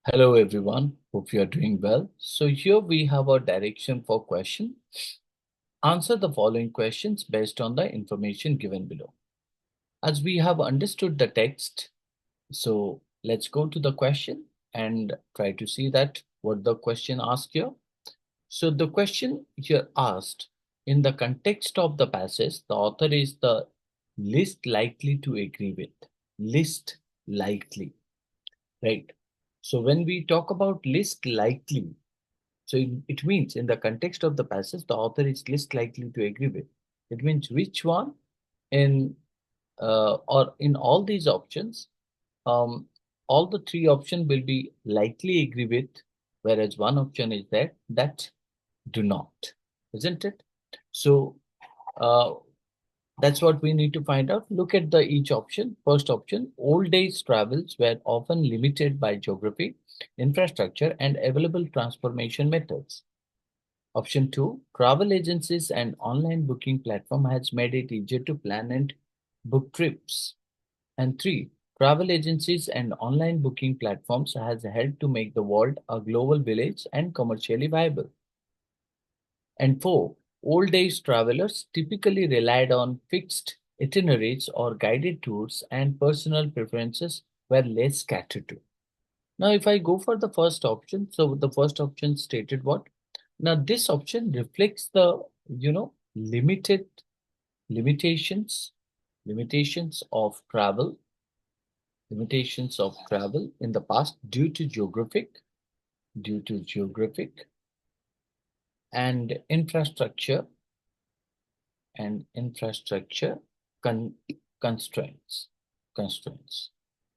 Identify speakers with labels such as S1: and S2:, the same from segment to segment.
S1: Hello everyone, hope you are doing well. So here we have our direction for question. Answer the following questions based on the information given below. As we have understood the text, so let's go to the question and try to see that what the question asked here. So the question here asked, in the context of the passage, the author is the least likely to agree with. Least likely, right? So when we talk about least likely, so it means in the context of the passage, the author is least likely to agree with. It means which one in or in all these options, um, all the three options will be likely agree with, whereas one option is there that do not, isn't it? So uh, that's what we need to find out. Look at the each option. First option, old days travels were often limited by geography, infrastructure, and available transportation methods. Option 2, travel agencies and online booking platform has made it easier to plan and book trips. And 3, travel agencies and online booking platforms has helped to make the world a global village and commercially viable. And 4, old age travelers typically relied on fixed itineraries or guided tours and personal preferences were less catered to. Now, if I go for the first option, so the first option stated what? Now, this option reflects the, limited limitations, limitations of travel, limitations of travel in the past due to geographic and infrastructure con- constraints,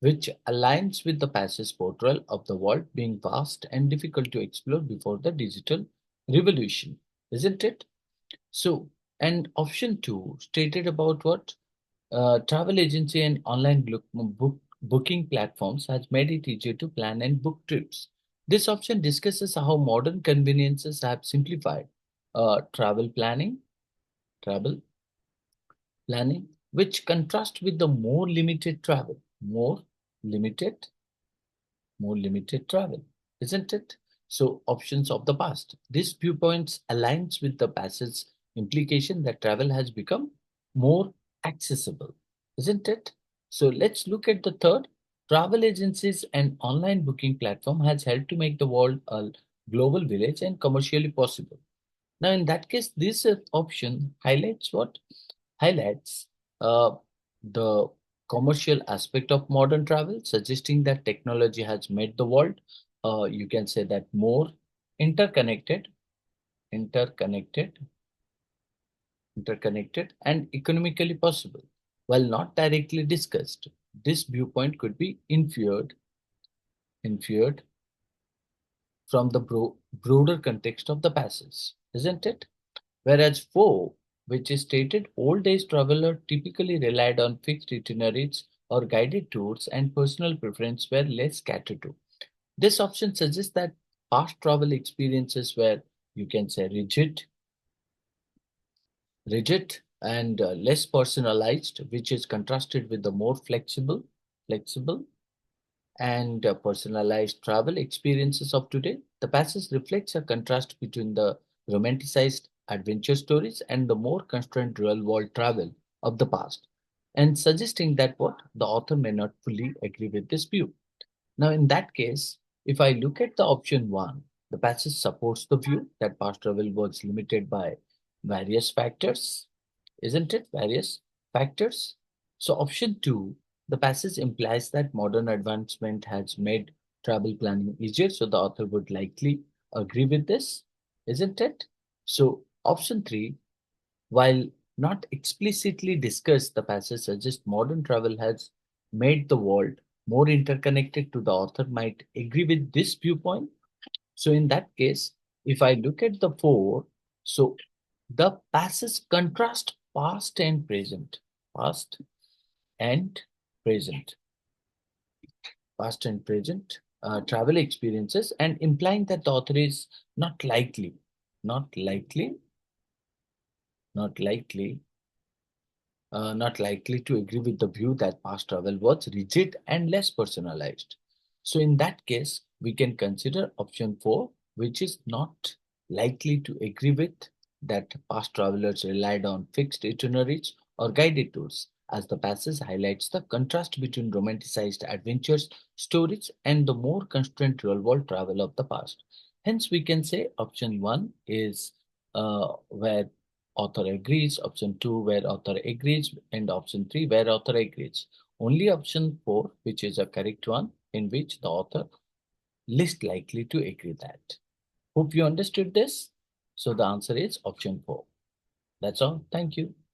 S1: which aligns with the passage portrayal of the world being vast and difficult to explore before the digital revolution, isn't it? So, and option two stated about what travel agency and online booking platforms has made it easier to plan and book trips. This option discusses how modern conveniences have simplified travel travel planning, which contrast with the limited, more limited travel, isn't it? So options of the past. This viewpoints aligns with the passage implication that travel has become more accessible, isn't it? So let's look at the third. Travel agencies and online booking platform has helped to make the world a global village and commercially possible. Now, in that case, this option highlights what? Highlights the commercial aspect of modern travel, suggesting that technology has made the world, you can say that more interconnected, interconnected, interconnected, and economically possible. While not directly discussed, this viewpoint could be inferred from the broader context of the passage, isn't it? Whereas 4, which is stated old age traveler typically relied on fixed itineraries or guided tours and personal preference were less catered to. This option suggests that past travel experiences were, you can say, rigid and less personalized, which is contrasted with the more flexible and personalized travel experiences of today. The passage reflects a contrast between the romanticized adventure stories and the more constrained real world travel of the past, and suggesting that what the author may not fully agree with this view. Now, in that case, if I look at the option one, the passage supports the view that past travel was limited by various factors, isn't it? Various factors. So, option two, the passage implies that modern advancement has made travel planning easier. So, the author would likely agree with this, isn't it? So, option three, while not explicitly discussed, the passage suggests modern travel has made the world more interconnected to the author might agree with this viewpoint. So in that case, if I look at the four, so the passage contrast past and present, past and present travel experiences, and implying that the author is not likely, not likely, not likely not likely to agree with the view that past travel was rigid and less personalized. So in that case, we can consider option 4, which is not likely to agree with that past travelers relied on fixed itineraries or guided tours, as the passage highlights the contrast between romanticized adventures stories and the more constrained real-world travel of the past. Hence, we can say option 1 is where author agrees, option 2 where author agrees, and option 3 where author agrees. Only option 4, which is a correct one, in which the author least likely to agree that. Hope you understood this. So the answer is option 4. That's all. Thank you.